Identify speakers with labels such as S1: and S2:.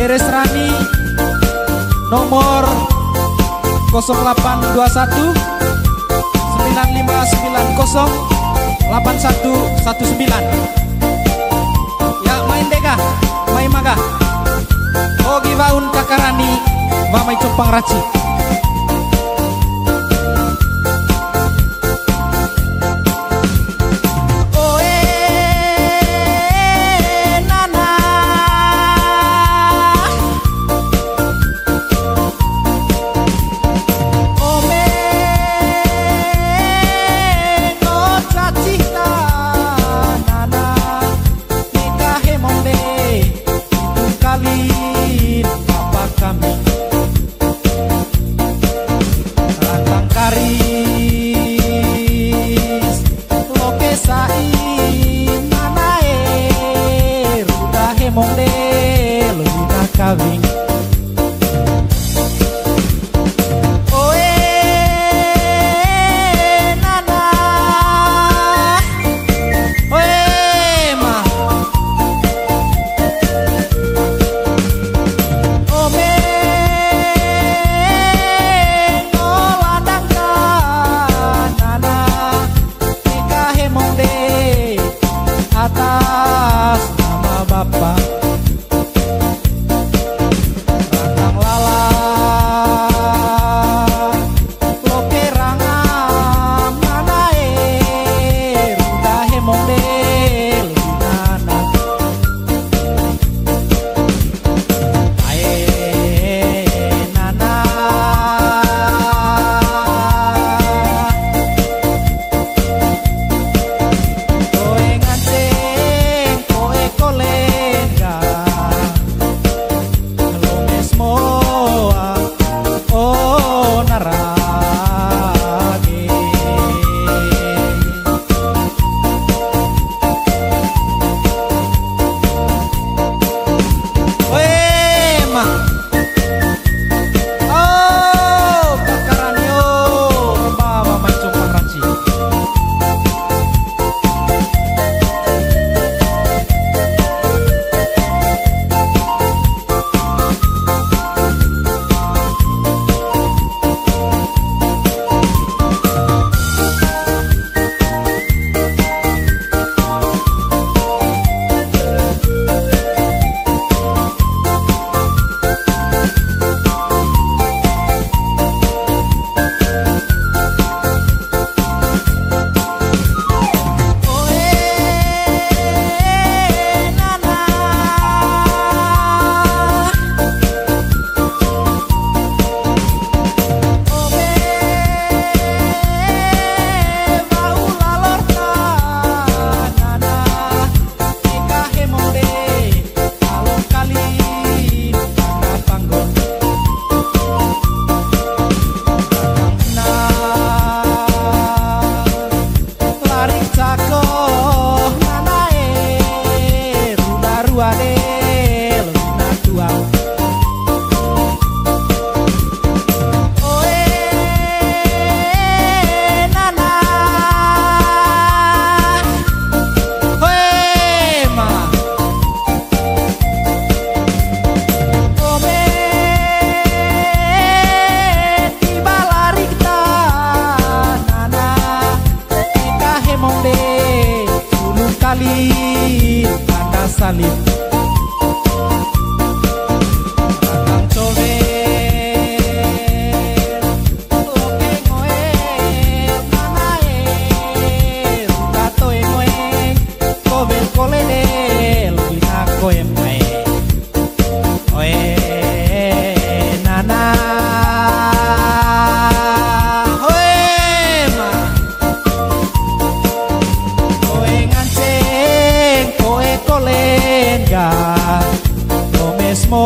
S1: Deres Rani nomor 0821 9590 8119. Ya main dega, main maga. Ogi Baun Kakarani, Mamai Cupang Raci. Kaving oe nana oe ma ome ngoladangka nana eka hemonde atas nama Bapak tanda salib Ratang cover loke ngoe nanae ruta toe ngoe cover kolede lina koe mae oe nana kolenga lo mesmo